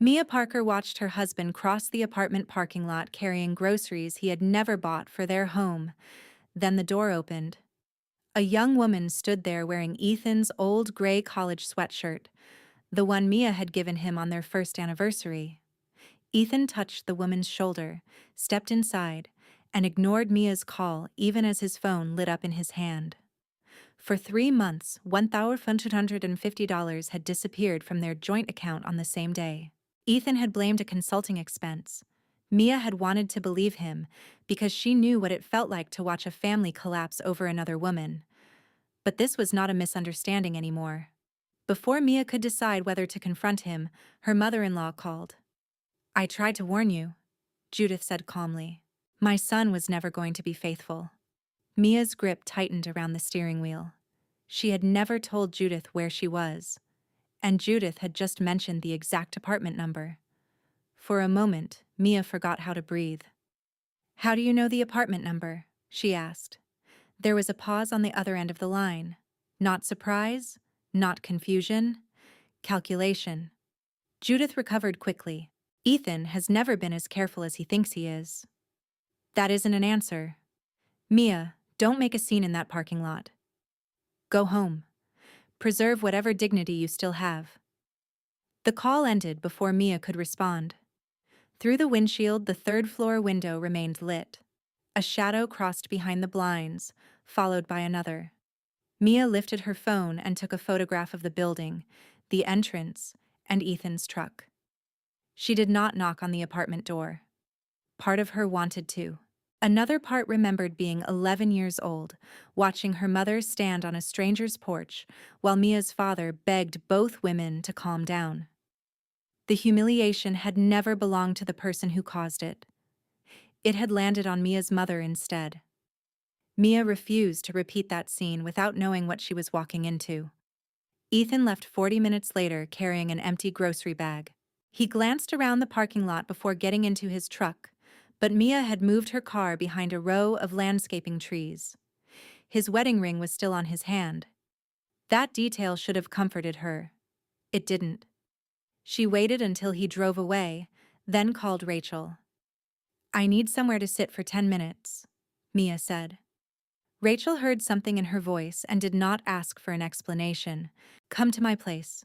Mia Parker watched her husband cross the apartment parking lot carrying groceries he had never bought for their home. Then the door opened. A young woman stood there wearing Ethan's old gray college sweatshirt, the one Mia had given him on their first anniversary. Ethan touched the woman's shoulder, stepped inside, and ignored Mia's call even as his phone lit up in his hand. For 3 months, $1,250 had disappeared from their joint account on the same day. Ethan had blamed a consulting expense. Mia had wanted to believe him because she knew what it felt like to watch a family collapse over another woman. But this was not a misunderstanding anymore. Before Mia could decide whether to confront him, her mother-in-law called. "I tried to warn you," Judith said calmly. "My son was never going to be faithful." Mia's grip tightened around the steering wheel. She had never told Judith where she was, and Judith had just mentioned the exact apartment number. For a moment, Mia forgot how to breathe. "How do you know the apartment number?" she asked. There was a pause on the other end of the line. Not surprise, not confusion, calculation. Judith recovered quickly. "Ethan has never been as careful as he thinks he is." "That isn't an answer. Mia, don't make a scene in that parking lot. Go home. Preserve whatever dignity you still have." The call ended before Mia could respond. Through the windshield, the third-floor window remained lit. A shadow crossed behind the blinds, followed by another. Mia lifted her phone and took a photograph of the building, the entrance, and Ethan's truck. She did not knock on the apartment door. Part of her wanted to. Another part remembered being 11 years old, watching her mother stand on a stranger's porch while Mia's father begged both women to calm down. The humiliation had never belonged to the person who caused it. It had landed on Mia's mother instead. Mia refused to repeat that scene without knowing what she was walking into. Ethan left 40 minutes later carrying an empty grocery bag. He glanced around the parking lot before getting into his truck, but Mia had moved her car behind a row of landscaping trees. His wedding ring was still on his hand. That detail should have comforted her. It didn't. She waited until he drove away, then called Rachel. "I need somewhere to sit for 10 minutes, Mia said. Rachel heard something in her voice and did not ask for an explanation. "Come to my place."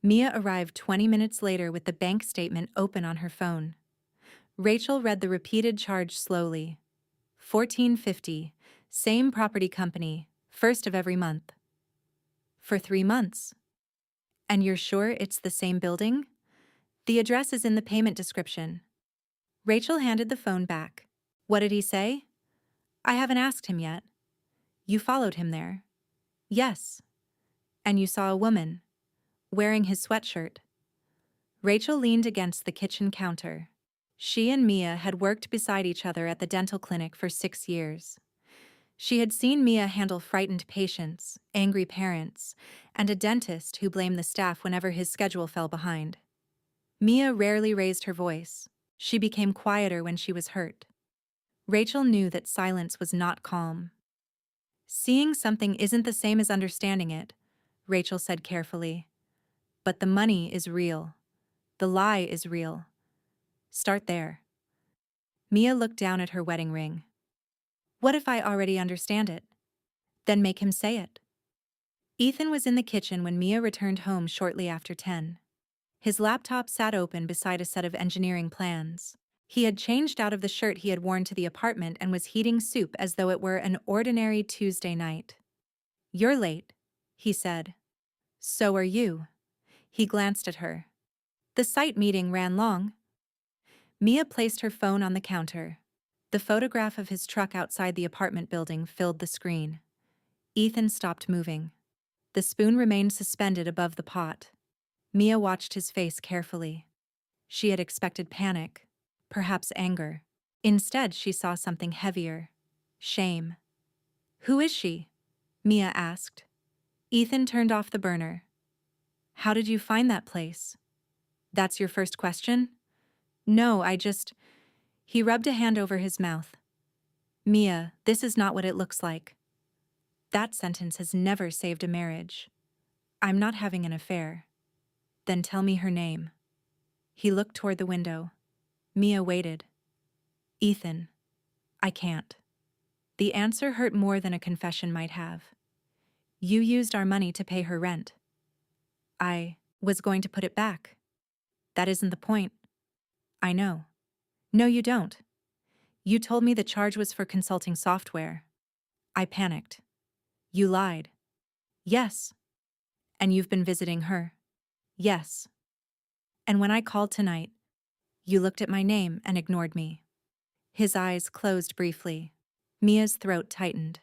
Mia arrived 20 minutes later with the bank statement open on her phone. Rachel read the repeated charge slowly. $14.50, same property company, first of every month. For 3 months. "And you're sure it's the same building?" "The address is in the payment description." Rachel handed the phone back. "What did he say?" "I haven't asked him yet." "You followed him there?" "Yes." "And you saw a woman wearing his sweatshirt?" Rachel leaned against the kitchen counter. She and Mia had worked beside each other at the dental clinic for 6 years. She had seen Mia handle frightened patients, angry parents, and a dentist who blamed the staff whenever his schedule fell behind. Mia rarely raised her voice. She became quieter when she was hurt. Rachel knew that silence was not calm. "Seeing something isn't the same as understanding it," Rachel said carefully. "But the money is real. The lie is real. Start there." Mia looked down at her wedding ring. "What if I already understand it?" "Then make him say it." Ethan was in the kitchen when Mia returned home shortly after 10. His laptop sat open beside a set of engineering plans. He had changed out of the shirt he had worn to the apartment and was heating soup as though it were an ordinary Tuesday night. "You're late," he said. "So are you." He glanced at her. "The site meeting ran long." Mia placed her phone on the counter. The photograph of his truck outside the apartment building filled the screen. Ethan stopped moving. The spoon remained suspended above the pot. Mia watched his face carefully. She had expected panic, perhaps anger. Instead, she saw something heavier. Shame. "Who is she?" Mia asked. Ethan turned off the burner. "How did you find that place?" "That's your first question?" "No, He rubbed a hand over his mouth. "Mia, this is not what it looks like." That sentence has never saved a marriage. "I'm not having an affair." "Then tell me her name." He looked toward the window. Mia waited. Ethan. I can't. The answer hurt more than a confession might have. You used our money to pay her rent. I was going to put it back. That isn't the point. I know. No, you don't. You told me the charge was for consulting software. I panicked. You lied. Yes. And you've been visiting her. Yes. And when I called tonight, you looked at my name and ignored me. His eyes closed briefly. Mia's throat tightened.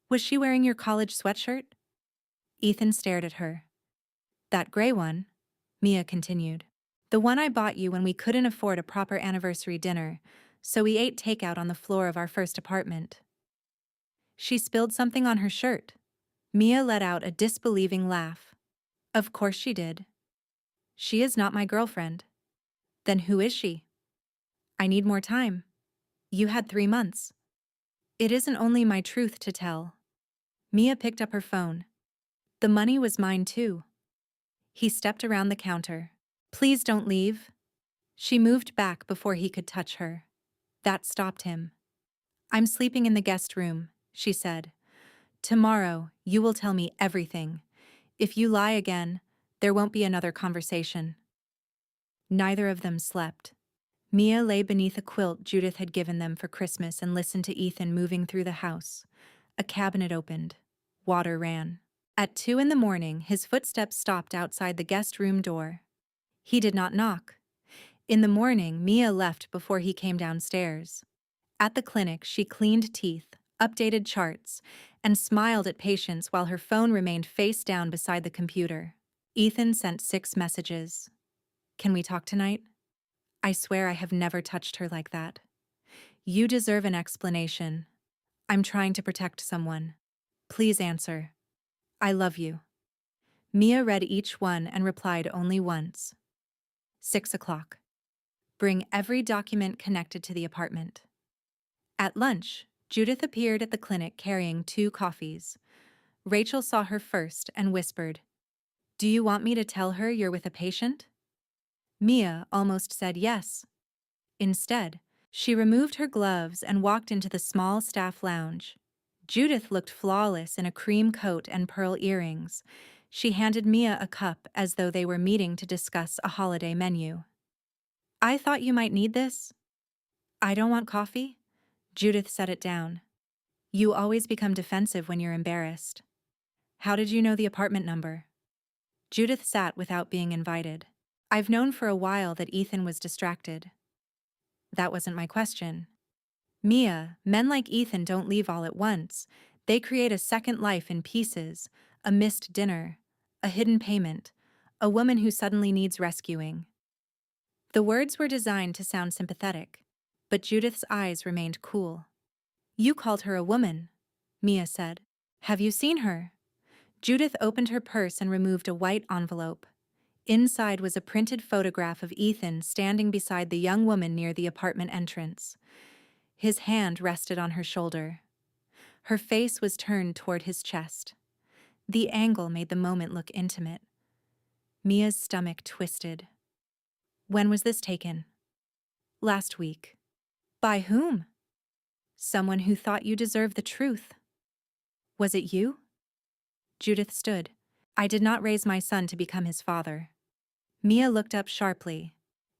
Was she wearing your college sweatshirt? Ethan stared at her. That gray one, Mia continued. The one I bought you when we couldn't afford a proper anniversary dinner, so we ate takeout on the floor of our first apartment. She spilled something on her shirt. Mia let out a disbelieving laugh. Of course she did. She is not my girlfriend. Then who is she? I need more time. You had 3 months. It isn't only my truth to tell. Mia picked up her phone. The money was mine too. He stepped around the counter. Please don't leave. She moved back before he could touch her. That stopped him. I'm sleeping in the guest room, she said. Tomorrow, you will tell me everything. If you lie again, there won't be another conversation. Neither of them slept. Mia lay beneath a quilt Judith had given them for Christmas and listened to Ethan moving through the house. A cabinet opened. Water ran. At 2 a.m, his footsteps stopped outside the guest room door. He did not knock. In the morning, Mia left before he came downstairs. At the clinic, she cleaned teeth, updated charts, and smiled at patients while her phone remained face down beside the computer. Ethan sent 6 messages. Can we talk tonight? I swear I have never touched her like that. You deserve an explanation. I'm trying to protect someone. Please answer. I love you. Mia read each one and replied only once. 6 o'clock. Bring every document connected to the apartment. At lunch, Judith appeared at the clinic carrying 2 coffees. Rachel saw her first and whispered, Do you want me to tell her you're with a patient? Mia almost said yes. Instead, she removed her gloves and walked into the small staff lounge. Judith looked flawless in a cream coat and pearl earrings. She handed Mia a cup as though they were meeting to discuss a holiday menu. I thought you might need this. I don't want coffee. Judith set it down. You always become defensive when you're embarrassed. How did you know the apartment number? Judith sat without being invited. I've known for a while that Ethan was distracted. That wasn't my question. Mia, men like Ethan don't leave all at once. They create a second life in pieces, a missed dinner, a hidden payment, a woman who suddenly needs rescuing. The words were designed to sound sympathetic, but Judith's eyes remained cool. You called her a woman, Mia said. Have you seen her? Judith opened her purse and removed a white envelope. Inside was a printed photograph of Ethan standing beside the young woman near the apartment entrance. His hand rested on her shoulder. Her face was turned toward his chest. The angle made the moment look intimate. Mia's stomach twisted. When was this taken? Last week. By whom? Someone who thought you deserved the truth. Was it you? Judith stood. I did not raise my son to become his father. Mia looked up sharply.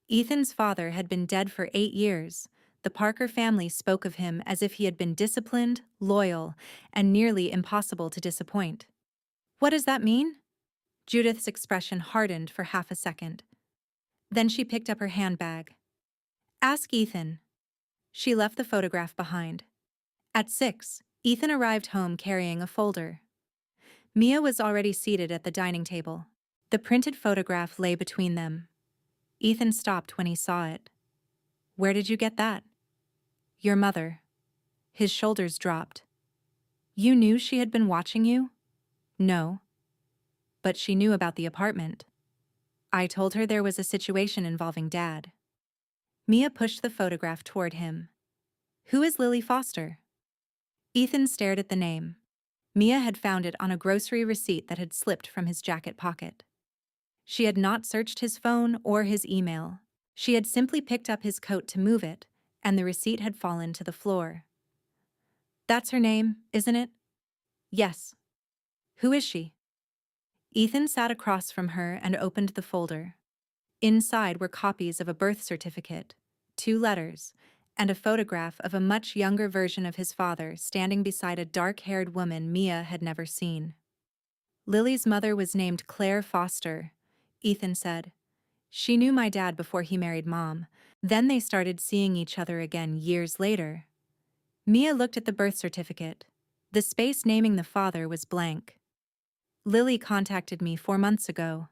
Ethan's father had been dead for 8 years. The Parker family spoke of him as if he had been disciplined, loyal, and nearly impossible to disappoint. What does that mean? Judith's expression hardened for half a second. Then she picked up her handbag. Ask Ethan. She left the photograph behind. At 6, Ethan arrived home carrying a folder. Mia was already seated at the dining table. The printed photograph lay between them. Ethan stopped when he saw it. Where did you get that? Your mother. His shoulders dropped. You knew she had been watching you? No. But she knew about the apartment. I told her there was a situation involving Dad. Mia pushed the photograph toward him. Who is Lily Foster? Ethan stared at the name. Mia had found it on a grocery receipt that had slipped from his jacket pocket. She had not searched his phone or his email. She had simply picked up his coat to move it, and the receipt had fallen to the floor. That's her name, isn't it? Yes. Who is she? Ethan sat across from her and opened the folder. Inside were copies of a birth certificate, 2 letters, and a photograph of a much younger version of his father standing beside a dark-haired woman Mia had never seen. Lily's mother was named Claire Foster, Ethan said. She knew my dad before he married Mom. Then they started seeing each other again years later. Mia looked at the birth certificate. The space naming the father was blank. Lily contacted me 4 months ago.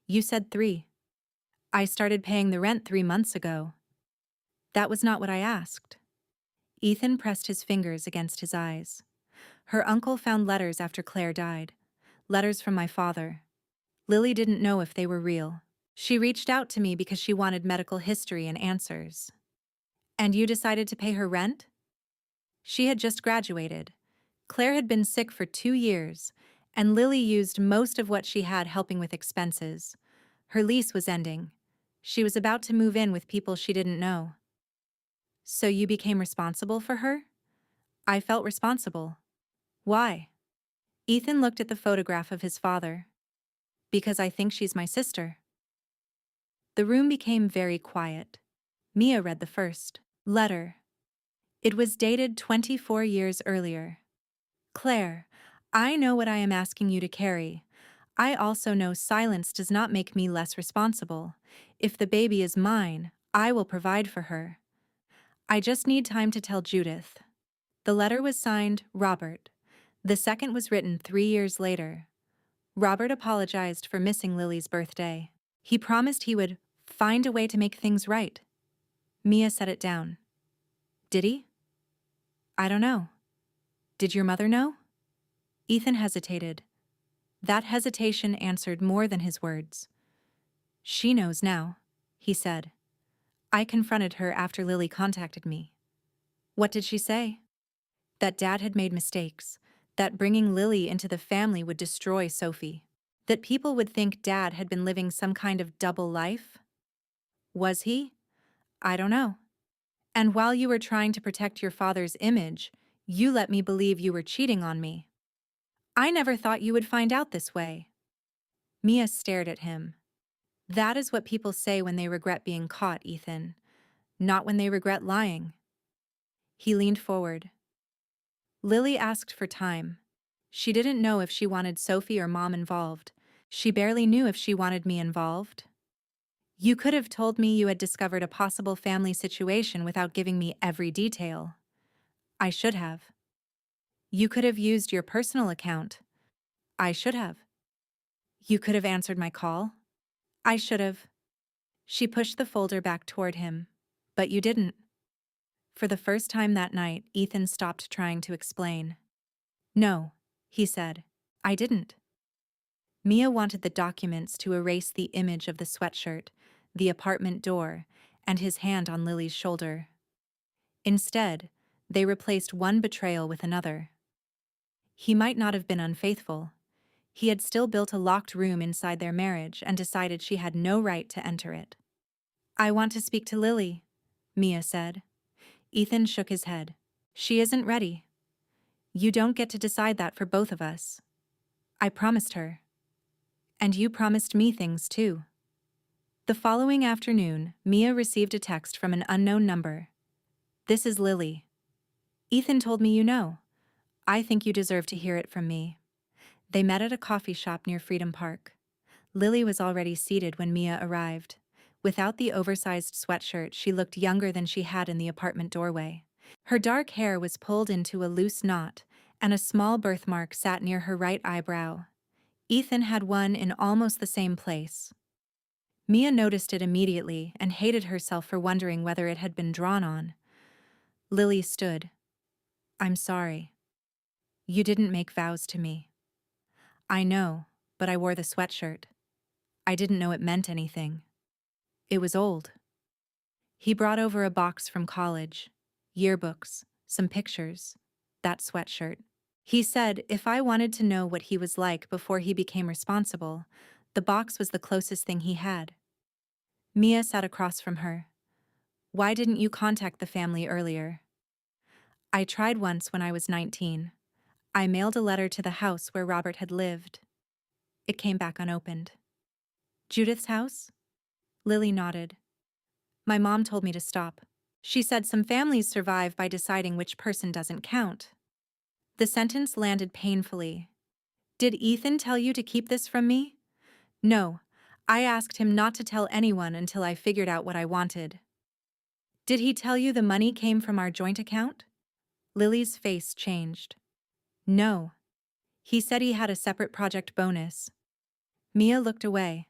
You said 3. I started paying the rent 3 months ago. That was not what I asked. Ethan pressed his fingers against his eyes. Her uncle found letters after Claire died. Letters from my father. Lily didn't know if they were real. She reached out to me because she wanted medical history and answers. And you decided to pay her rent? She had just graduated. Claire had been sick for 2 years, and Lily used most of what she had helping with expenses. Her lease was ending. She was about to move in with people she didn't know. So you became responsible for her? I felt responsible. Why? Ethan looked at the photograph of his father. Because I think she's my sister. The room became very quiet. Mia read the first letter. It was dated 24 years earlier. Claire, I know what I am asking you to carry. I also know silence does not make me less responsible. If the baby is mine, I will provide for her. I just need time to tell Judith. The letter was signed Robert. The second was written 3 years later. Robert apologized for missing Lily's birthday. He promised he would find a way to make things right. Mia set it down. Did he? I don't know. Did your mother know? Ethan hesitated. That hesitation answered more than his words. She knows now, he said. I confronted her after Lily contacted me. What did she say? That Dad had made mistakes, that bringing Lily into the family would destroy Sophie, that people would think Dad had been living some kind of double life. Was he? I don't know. And while you were trying to protect your father's image, you let me believe you were cheating on me. I never thought you would find out this way. Mia stared at him. That is what people say when they regret being caught, Ethan. Not when they regret lying. He leaned forward. Lily asked for time. She didn't know if she wanted Sophie or Mom involved. She barely knew if she wanted me involved. You could have told me you had discovered a possible family situation without giving me every detail. I should have. You could have used your personal account. I should have. You could have answered my call. I should have. She pushed the folder back toward him. But you didn't. For the first time that night, Ethan stopped trying to explain. No, he said. I didn't. Mia wanted the documents to erase the image of the sweatshirt, the apartment door, and his hand on Lily's shoulder. Instead, they replaced one betrayal with another. He might not have been unfaithful. He had still built a locked room inside their marriage and decided she had no right to enter it. I want to speak to Lily, Mia said. Ethan shook his head. She isn't ready. You don't get to decide that for both of us. I promised her. And you promised me things too. The following afternoon, Mia received a text from an unknown number. This is Lily. Ethan told me you know. I think you deserve to hear it from me. They met at a coffee shop near Freedom Park. Lily was already seated when Mia arrived. Without the oversized sweatshirt, she looked younger than she had in the apartment doorway. Her dark hair was pulled into a loose knot, and a small birthmark sat near her right eyebrow. Ethan had one in almost the same place. Mia noticed it immediately and hated herself for wondering whether it had been drawn on. Lily stood. I'm sorry. You didn't make vows to me. I know, but I wore the sweatshirt. I didn't know it meant anything. It was old. He brought over a box from college, yearbooks, some pictures, that sweatshirt. He said if I wanted to know what he was like before he became responsible, The box was the closest thing he had. Mia sat across from her. Why didn't you contact the family earlier? I tried once when I was 19. I mailed a letter to the house where Robert had lived. It came back unopened. Judith's house? Lily nodded. My mom told me to stop. She said some families survive by deciding which person doesn't count. The sentence landed painfully. Did Ethan tell you to keep this from me? No. I asked him not to tell anyone until I figured out what I wanted. Did he tell you the money came from our joint account? Lily's face changed. No. He said he had a separate project bonus. Mia looked away.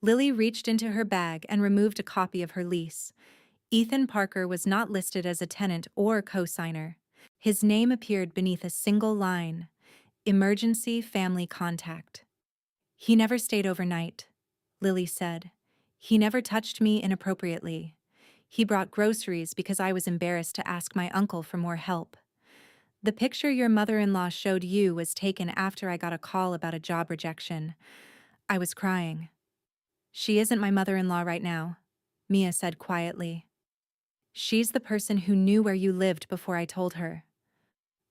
Lily reached into her bag and removed a copy of her lease. Ethan Parker was not listed as a tenant or co-signer. His name appeared beneath a single line: Emergency Family Contact. He never stayed overnight, Lily said. He never touched me inappropriately. He brought groceries because I was embarrassed to ask my uncle for more help. The picture your mother-in-law showed you was taken after I got a call about a job rejection. I was crying. She isn't my mother-in-law right now, Mia said quietly. She's the person who knew where you lived before I told her.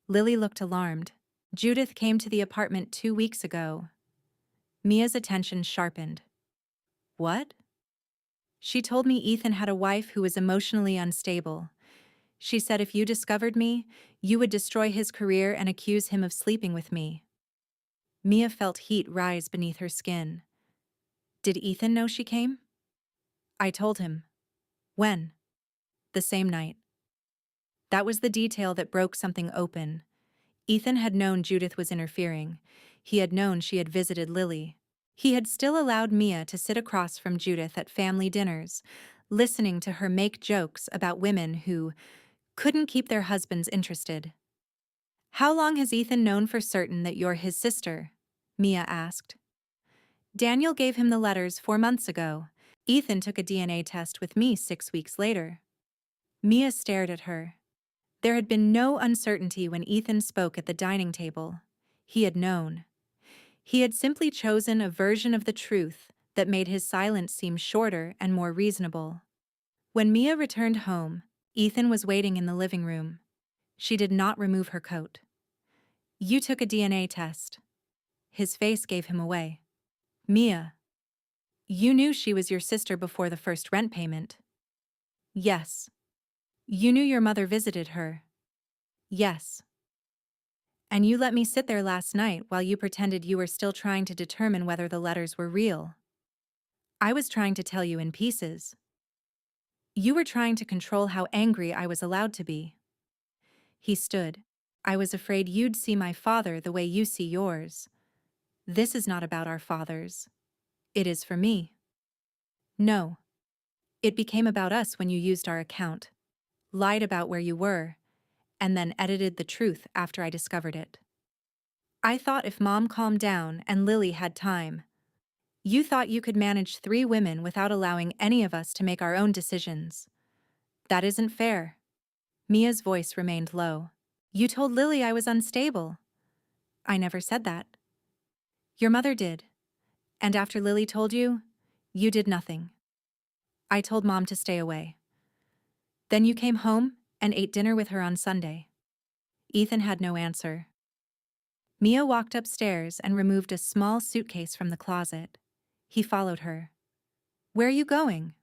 Lily looked alarmed. Judith came to the apartment 2 weeks ago. Mia's attention sharpened. What? She told me Ethan had a wife who was emotionally unstable. She said if you discovered me, you would destroy his career and accuse him of sleeping with me. Mia felt heat rise beneath her skin. Did Ethan know she came? I told him. When? The same night. That was the detail that broke something open. Ethan had known Judith was interfering. He had known she had visited Lily. He had still allowed Mia to sit across from Judith at family dinners, listening to her make jokes about women who couldn't keep their husbands interested. How long has Ethan known for certain that you're his sister? Mia asked. Daniel gave him the letters 4 months ago. Ethan took a DNA test with me 6 weeks later. Mia stared at her. There had been no uncertainty when Ethan spoke at the dining table. He had known. He had simply chosen a version of the truth that made his silence seem shorter and more reasonable. When Mia returned home, Ethan was waiting in the living room. She did not remove her coat. You took a DNA test. His face gave him away. Mia. You knew she was your sister before the first rent payment. Yes. You knew your mother visited her. Yes. And you let me sit there last night while you pretended you were still trying to determine whether the letters were real. I was trying to tell you in pieces. You were trying to control how angry I was allowed to be. He stood. I was afraid you'd see my father the way you see yours. This is not about our fathers. It is for me. No. It became about us when you used our account, lied about where you were, and then edited the truth after I discovered it. I thought if Mom calmed down and Lily had time. You thought you could manage 3 women without allowing any of us to make our own decisions. That isn't fair. Mia's voice remained low. You told Lily I was unstable. I never said that. Your mother did. And after Lily told you, you did nothing. I told Mom to stay away. Then you came home and ate dinner with her on Sunday. Ethan had no answer. Mia walked upstairs and removed a small suitcase from the closet. He followed her. Where are you going?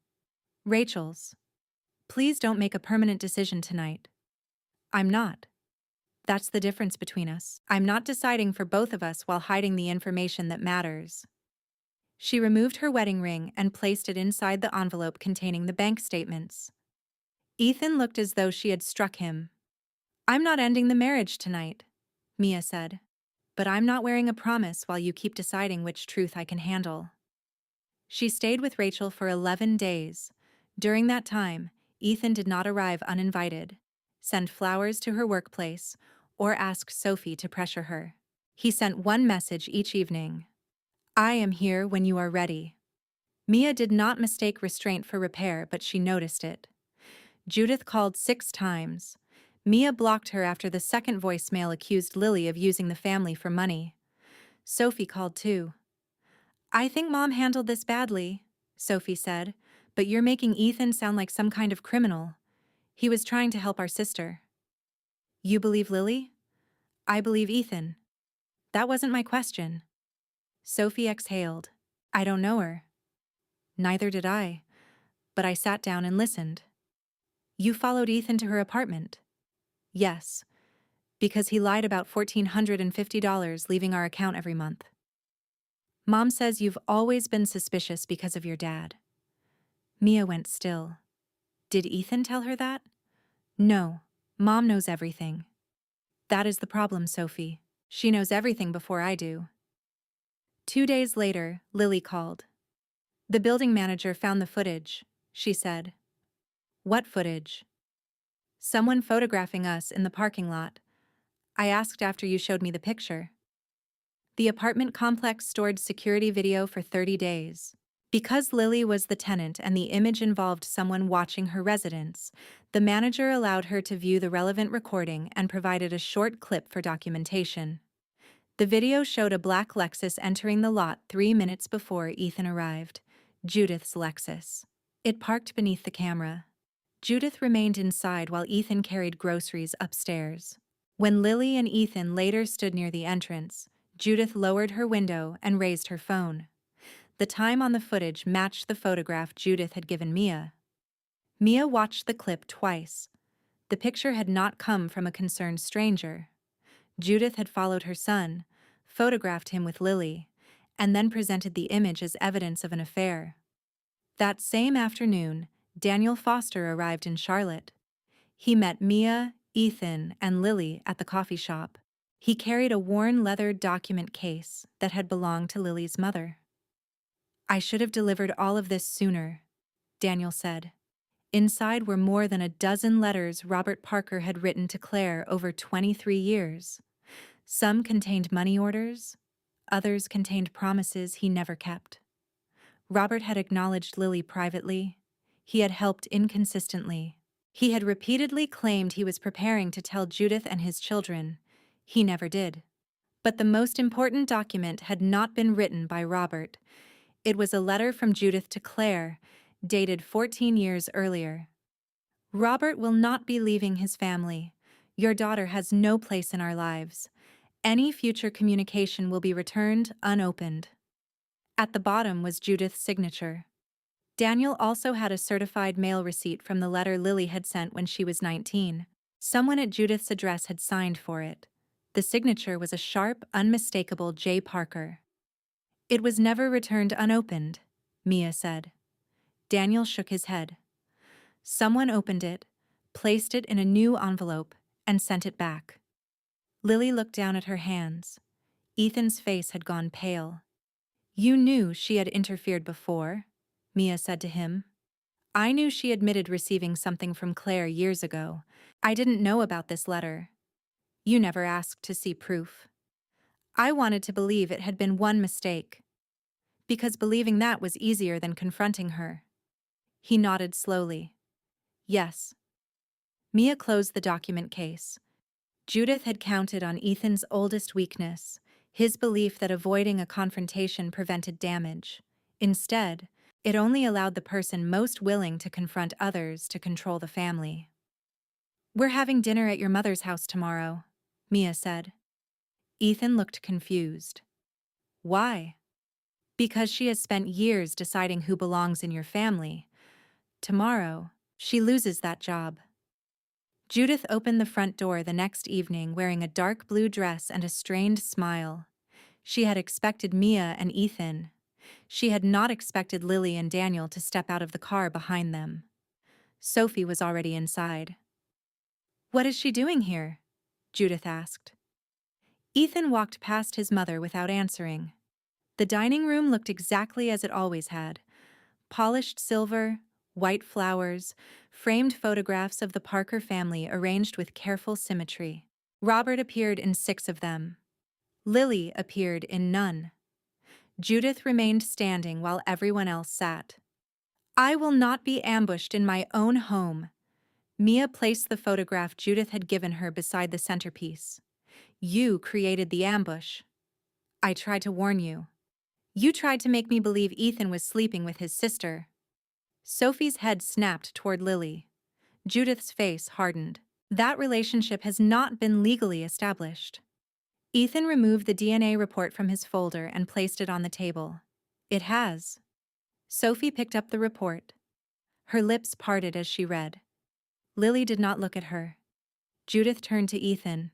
Rachel's. Please don't make a permanent decision tonight. I'm not. That's the difference between us. I'm not deciding for both of us while hiding the information that matters. She removed her wedding ring and placed it inside the envelope containing the bank statements. Ethan looked as though she had struck him. I'm not ending the marriage tonight, Mia said. But I'm not wearing a promise while you keep deciding which truth I can handle. She stayed with Rachel for 11 days. During that time, Ethan did not arrive uninvited, send flowers to her workplace, or ask Sophie to pressure her. He sent one message each evening. I am here when you are ready. Mia did not mistake restraint for repair, but she noticed it. Judith called 6 times. Mia blocked her after the second voicemail accused Lily of using the family for money. Sophie called too. I think Mom handled this badly, Sophie said, but you're making Ethan sound like some kind of criminal. He was trying to help our sister. You believe Lily? I believe Ethan. That wasn't my question. Sophie exhaled. I don't know her. Neither did I, but I sat down and listened. You followed Ethan to her apartment? Yes, because he lied about $1,450 leaving our account every month. Mom says you've always been suspicious because of your dad. Mia went still. Did Ethan tell her that? No, Mom knows everything. That is the problem, Sophie. She knows everything before I do. 2 days later, Lily called. The building manager found the footage, she said. What footage? Someone photographing us in the parking lot. I asked after you showed me the picture. The apartment complex stored security video for 30 days. Because Lily was the tenant and the image involved someone watching her residence, the manager allowed her to view the relevant recording and provided a short clip for documentation. The video showed a black Lexus entering the lot 3 minutes before Ethan arrived, Judith's Lexus. It parked beneath the camera. Judith remained inside while Ethan carried groceries upstairs. When Lily and Ethan later stood near the entrance, Judith lowered her window and raised her phone. The time on the footage matched the photograph Judith had given Mia. Mia watched the clip twice. The picture had not come from a concerned stranger. Judith had followed her son, photographed him with Lily, and then presented the image as evidence of an affair. That same afternoon, Daniel Foster arrived in Charlotte. He met Mia, Ethan, and Lily at the coffee shop. He carried a worn leather document case that had belonged to Lily's mother. I should have delivered all of this sooner, Daniel said. Inside were more than a dozen letters Robert Parker had written to Claire over 23 years. Some contained money orders, others contained promises he never kept. Robert had acknowledged Lily privately. He had helped inconsistently. He had repeatedly claimed he was preparing to tell Judith and his children. He never did. But the most important document had not been written by Robert. It was a letter from Judith to Claire, dated 14 years earlier. Robert will not be leaving his family. Your daughter has no place in our lives. Any future communication will be returned unopened. At the bottom was Judith's signature. Daniel also had a certified mail receipt from the letter Lily had sent when she was 19. Someone at Judith's address had signed for it. The signature was a sharp, unmistakable J. Parker. It was never returned unopened, Mia said. Daniel shook his head. Someone opened it, placed it in a new envelope, and sent it back. Lily looked down at her hands. Ethan's face had gone pale. You knew she had interfered before, Mia said to him. I knew she admitted receiving something from Claire years ago. I didn't know about this letter. You never asked to see proof. I wanted to believe it had been one mistake, because believing that was easier than confronting her. He nodded slowly. Yes. Mia closed the document case. Judith had counted on Ethan's oldest weakness, his belief that avoiding a confrontation prevented damage. Instead, it only allowed the person most willing to confront others to control the family. We're having dinner at your mother's house tomorrow, Mia said. Ethan looked confused. Why? Because she has spent years deciding who belongs in your family. Tomorrow, she loses that job. Judith opened the front door the next evening wearing a dark blue dress and a strained smile. She had expected Mia and Ethan. She had not expected Lily and Daniel to step out of the car behind them. Sophie was already inside. What is she doing here? Judith asked. Ethan walked past his mother without answering. The dining room looked exactly as it always had. Polished silver, white flowers, framed photographs of the Parker family arranged with careful symmetry. Robert appeared in 6 of them. Lily appeared in none. Judith remained standing while everyone else sat. I will not be ambushed in my own home. Mia placed the photograph Judith had given her beside the centerpiece. You created the ambush. I tried to warn you. You tried to make me believe Ethan was sleeping with his sister. Sophie's head snapped toward Lily. Judith's face hardened. That relationship has not been legally established. Ethan removed the DNA report from his folder and placed it on the table. It has. Sophie picked up the report. Her lips parted as she read. Lily did not look at her. Judith turned to Ethan.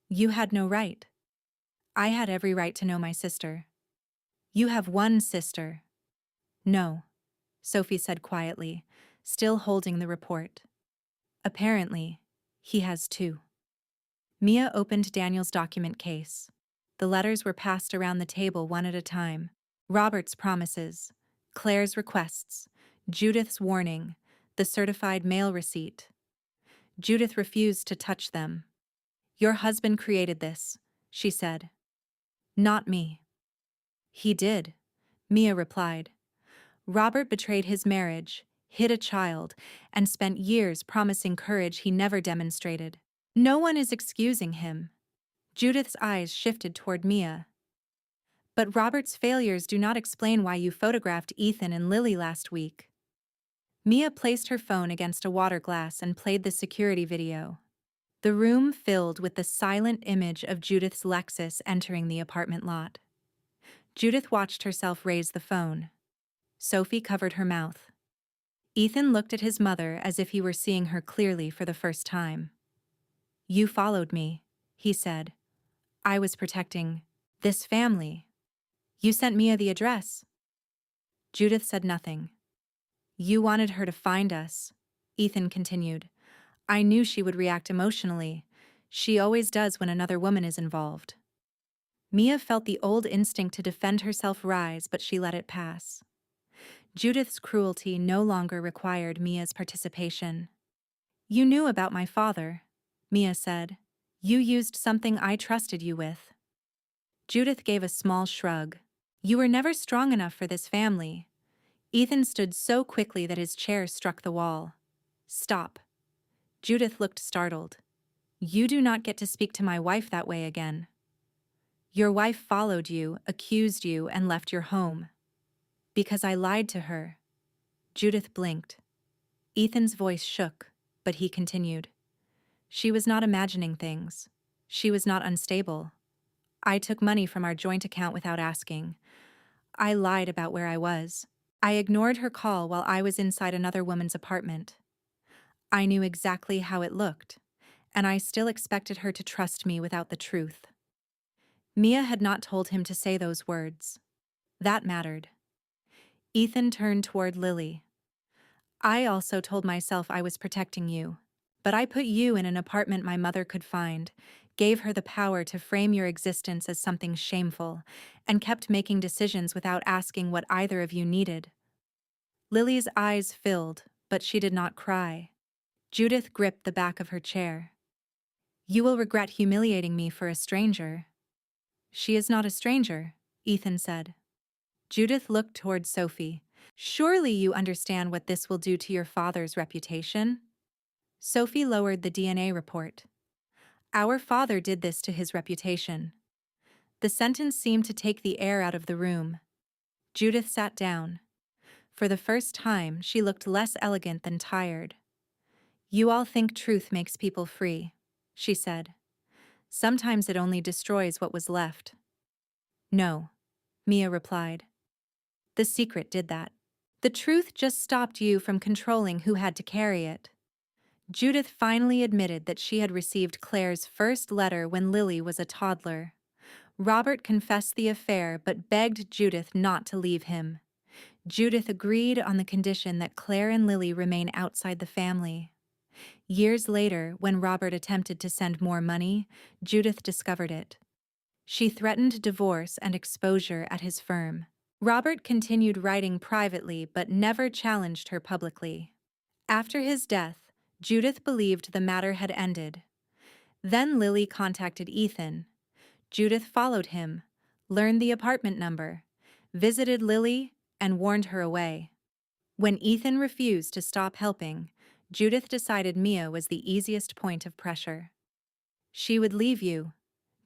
You had no right. I had every right to know my sister. You have one sister. No, Sophie said quietly, still holding the report. Apparently, he has two. Mia opened Daniel's document case. The letters were passed around the table one at a time. Robert's promises, Claire's requests, Judith's warning, the certified mail receipt. Judith refused to touch them. Your husband created this, she said. Not me. He did, Mia replied. Robert betrayed his marriage, hid a child, and spent years promising courage he never demonstrated. No one is excusing him. Judith's eyes shifted toward Mia. But Robert's failures do not explain why you photographed Ethan and Lily last week. Mia placed her phone against a water glass and played the security video. The room filled with the silent image of Judith's Lexus entering the apartment lot. Judith watched herself raise the phone. Sophie covered her mouth. Ethan looked at his mother as if he were seeing her clearly for the first time. You followed me, he said. I was protecting this family. You sent Mia the address. Judith said nothing. You wanted her to find us, Ethan continued. I knew she would react emotionally. She always does when another woman is involved. Mia felt the old instinct to defend herself rise, but she let it pass. Judith's cruelty no longer required Mia's participation. You knew about my father, Mia said. You used something I trusted you with. Judith gave a small shrug. You were never strong enough for this family. Ethan stood so quickly that his chair struck the wall. Stop. Judith looked startled. You do not get to speak to my wife that way again. Your wife followed you, accused you, and left your home. Because I lied to her. Judith blinked. Ethan's voice shook, but he continued. She was not imagining things. She was not unstable. I took money from our joint account without asking. I lied about where I was. I ignored her call while I was inside another woman's apartment. I knew exactly how it looked, and I still expected her to trust me without the truth. Mia had not told him to say those words. That mattered. Ethan turned toward Lily. I also told myself I was protecting you, but I put you in an apartment my mother could find, gave her the power to frame your existence as something shameful, and kept making decisions without asking what either of you needed. Lily's eyes filled, but she did not cry. Judith gripped the back of her chair. You will regret humiliating me for a stranger. She is not a stranger, Ethan said. Judith looked toward Sophie. Surely you understand what this will do to your father's reputation? Sophie lowered the DNA report. Our father did this to his reputation. The sentence seemed to take the air out of the room. Judith sat down. For the first time, she looked less elegant than tired. You all think truth makes people free, she said. Sometimes it only destroys what was left. No, Mia replied. The secret did that. The truth just stopped you from controlling who had to carry it. Judith finally admitted that she had received Claire's first letter when Lily was a toddler. Robert confessed the affair but begged Judith not to leave him. Judith agreed on the condition that Claire and Lily remain outside the family. Years later, when Robert attempted to send more money, Judith discovered it. She threatened divorce and exposure at his firm. Robert continued writing privately but never challenged her publicly. After his death, Judith believed the matter had ended. Then Lily contacted Ethan. Judith followed him, learned the apartment number, visited Lily, and warned her away. When Ethan refused to stop helping, Judith decided Mia was the easiest point of pressure. She would leave you,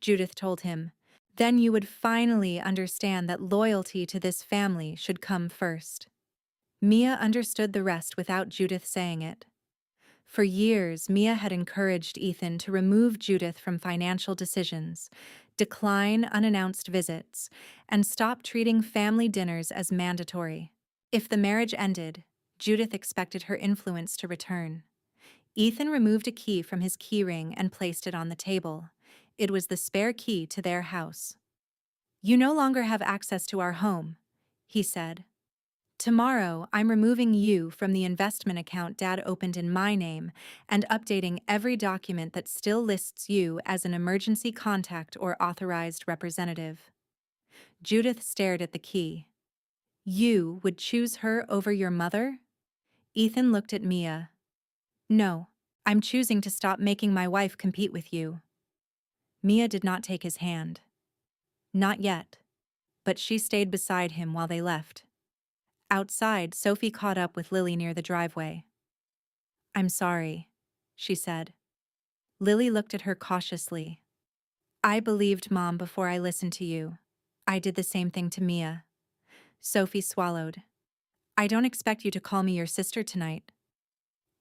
Judith told him. Then you would finally understand that loyalty to this family should come first. Mia understood the rest without Judith saying it. For years, Mia had encouraged Ethan to remove Judith from financial decisions, decline unannounced visits, and stop treating family dinners as mandatory. If the marriage ended, Judith expected her influence to return. Ethan removed a key from his keyring and placed it on the table. It was the spare key to their house. "You no longer have access to our home," he said. "Tomorrow, I'm removing you from the investment account Dad opened in my name and updating every document that still lists you as an emergency contact or authorized representative." Judith stared at the key. "You would choose her over your mother?" Ethan looked at Mia. "No, I'm choosing to stop making my wife compete with you." Mia did not take his hand. Not yet, but she stayed beside him while they left. Outside, Sophie caught up with Lily near the driveway. "I'm sorry," she said. Lily looked at her cautiously. "I believed Mom before I listened to you. I did the same thing to Mia." Sophie swallowed. "I don't expect you to call me your sister tonight."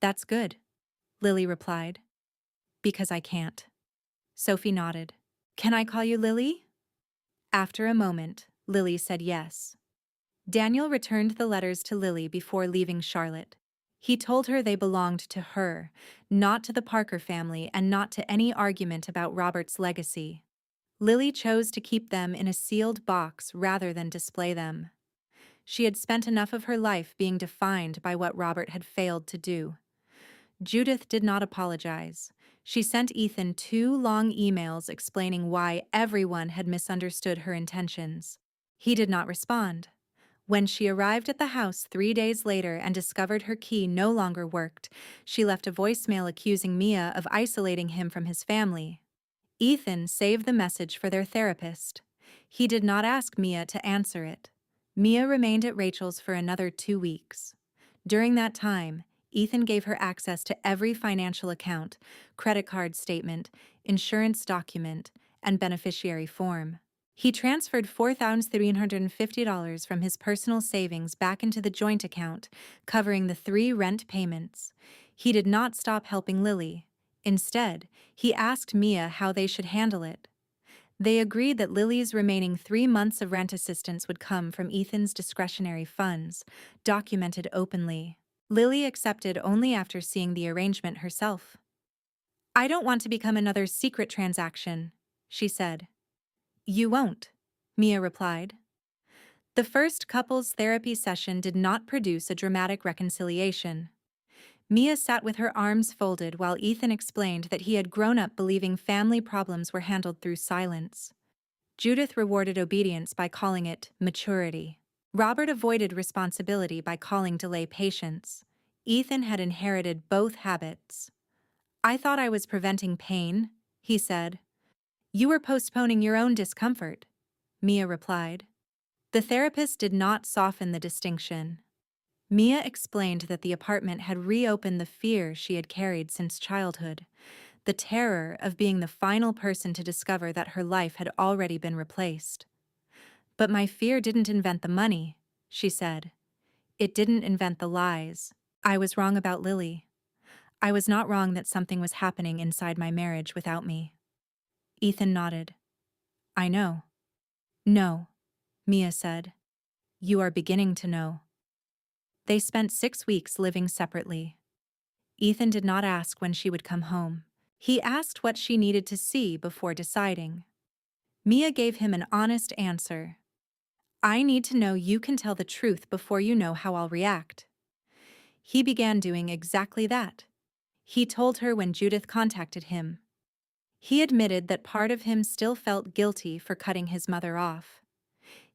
"That's good," Lily replied. "Because I can't." Sophie nodded. "Can I call you Lily?" After a moment, Lily said yes. Daniel returned the letters to Lily before leaving Charlotte. He told her they belonged to her, not to the Parker family and not to any argument about Robert's legacy. Lily chose to keep them in a sealed box rather than display them. She had spent enough of her life being defined by what Robert had failed to do. Judith did not apologize. She sent Ethan 2 long emails explaining why everyone had misunderstood her intentions. He did not respond. When she arrived at the house 3 days later and discovered her key no longer worked, she left a voicemail accusing Mia of isolating him from his family. Ethan saved the message for their therapist. He did not ask Mia to answer it. Mia remained at Rachel's for another 2 weeks. During that time, Ethan gave her access to every financial account, credit card statement, insurance document, and beneficiary form. He transferred $4,350 from his personal savings back into the joint account, covering the 3 rent payments. He did not stop helping Lily. Instead, he asked Mia how they should handle it. They agreed that Lily's remaining 3 months of rent assistance would come from Ethan's discretionary funds, documented openly. Lily accepted only after seeing the arrangement herself. "I don't want to become another secret transaction," she said. "You won't," Mia replied. The first couple's therapy session did not produce a dramatic reconciliation. Mia sat with her arms folded while Ethan explained that he had grown up believing family problems were handled through silence. Judith rewarded obedience by calling it maturity. Robert avoided responsibility by calling delay patience. Ethan had inherited both habits. "I thought I was preventing pain," he said. "You were postponing your own discomfort," Mia replied. The therapist did not soften the distinction. Mia explained that the apartment had reopened the fear she had carried since childhood, the terror of being the final person to discover that her life had already been replaced. "But my fear didn't invent the money," she said. "It didn't invent the lies. I was wrong about Lily. I was not wrong that something was happening inside my marriage without me." Ethan nodded. "I know." "No," Mia said. "You are beginning to know." They spent 6 weeks living separately. Ethan did not ask when she would come home. He asked what she needed to see before deciding. Mia gave him an honest answer. "I need to know you can tell the truth before you know how I'll react." He began doing exactly that. He told her when Judith contacted him. He admitted that part of him still felt guilty for cutting his mother off.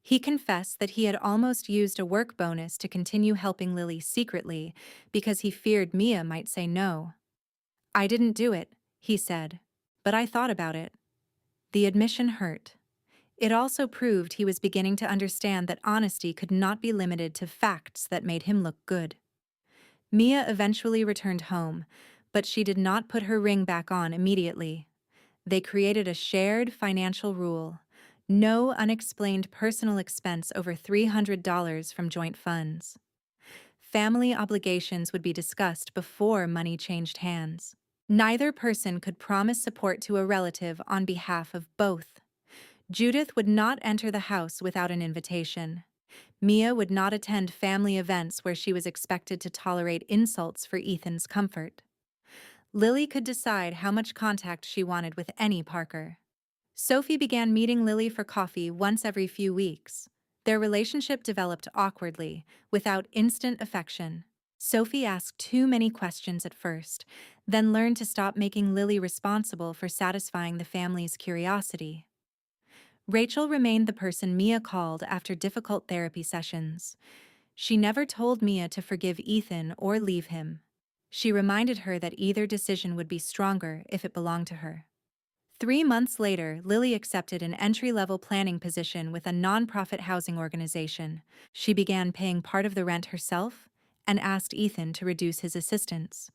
He confessed that he had almost used a work bonus to continue helping Lily secretly because he feared Mia might say no. "I didn't do it," he said, "but I thought about it." The admission hurt. It also proved he was beginning to understand that honesty could not be limited to facts that made him look good. Mia eventually returned home, but she did not put her ring back on immediately. They created a shared financial rule: No unexplained personal expense over $300 from joint funds. Family obligations would be discussed before money changed hands. Neither person could promise support to a relative on behalf of both. Judith would not enter the house without an invitation. Mia would not attend family events where she was expected to tolerate insults for Ethan's comfort. Lily could decide how much contact she wanted with any Parker. Sophie began meeting Lily for coffee once every few weeks. Their relationship developed awkwardly, without instant affection. Sophie asked too many questions at first, then learned to stop making Lily responsible for satisfying the family's curiosity. Rachel remained the person Mia called after difficult therapy sessions. She never told Mia to forgive Ethan or leave him. She reminded her that either decision would be stronger if it belonged to her. 3 months later, Lily accepted an entry-level planning position with a nonprofit housing organization. She began paying part of the rent herself and asked Ethan to reduce his assistance.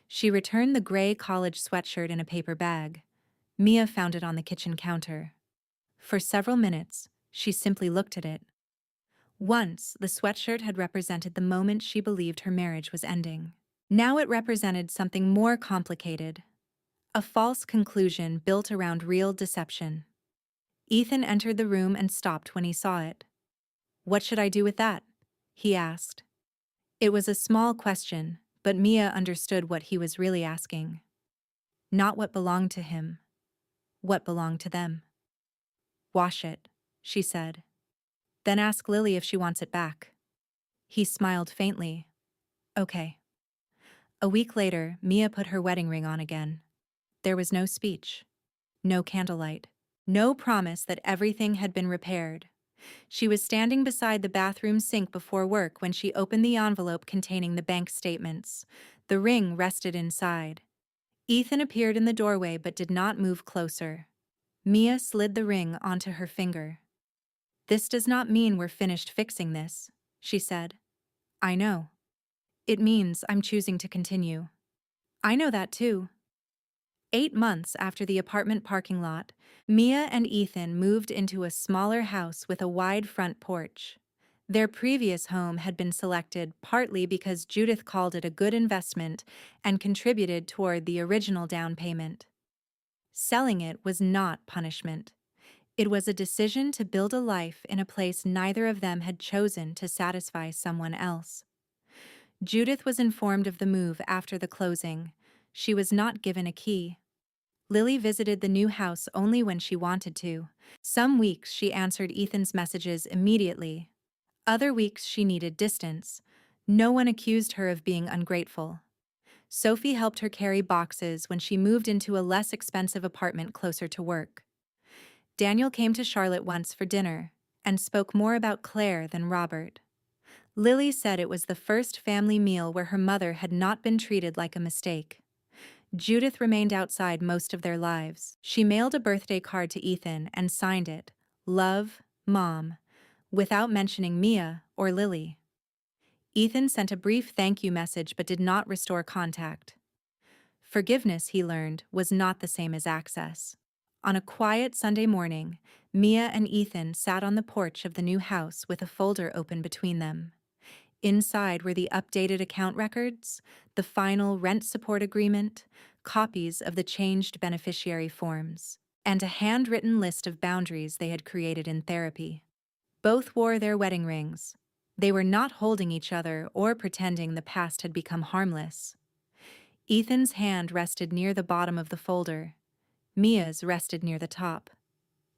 She returned the gray college sweatshirt in a paper bag. Mia found it on the kitchen counter. For several minutes, she simply looked at it. Once, the sweatshirt had represented the moment she believed her marriage was ending. Now it represented something more complicated. A false conclusion built around real deception. Ethan entered the room and stopped when he saw it. "What should I do with that?" he asked. It was a small question, but Mia understood what he was really asking. Not what belonged to him, what belonged to them. "Wash it," she said. "Then ask Lily if she wants it back." He smiled faintly. "Okay." A week later, Mia put her wedding ring on again. There was no speech, no candlelight, no promise that everything had been repaired. She was standing beside the bathroom sink before work when she opened the envelope containing the bank statements. The ring rested inside. Ethan appeared in the doorway but did not move closer. Mia slid the ring onto her finger. "This does not mean we're finished fixing this," she said. "I know. It means I'm choosing to continue." "I know that too." 8 months after the apartment parking lot, Mia and Ethan moved into a smaller house with a wide front porch. Their previous home had been selected partly because Judith called it a good investment and contributed toward the original down payment. Selling it was not punishment. It was a decision to build a life in a place neither of them had chosen to satisfy someone else. Judith was informed of the move after the closing. She was not given a key. Lily visited the new house only when she wanted to. Some weeks she answered Ethan's messages immediately. Other weeks she needed distance. No one accused her of being ungrateful. Sophie helped her carry boxes when she moved into a less expensive apartment closer to work. Daniel came to Charlotte once for dinner and spoke more about Claire than Robert. Lily said it was the first family meal where her mother had not been treated like a mistake. Judith remained outside most of their lives. She mailed a birthday card to Ethan and signed it, "Love, Mom," without mentioning Mia or Lily. Ethan sent a brief thank you message but did not restore contact. Forgiveness, he learned, was not the same as access. On a quiet Sunday morning, Mia and Ethan sat on the porch of the new house with a folder open between them. Inside were the updated account records, the final rent support agreement, copies of the changed beneficiary forms, and a handwritten list of boundaries they had created in therapy. Both wore their wedding rings. They were not holding each other or pretending the past had become harmless. Ethan's hand rested near the bottom of the folder. Mia's rested near the top.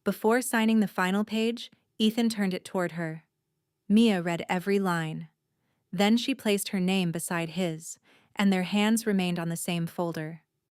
Before signing the final page, Ethan turned it toward her. Mia read every line. Then she placed her name beside his, and their hands remained on the same folder.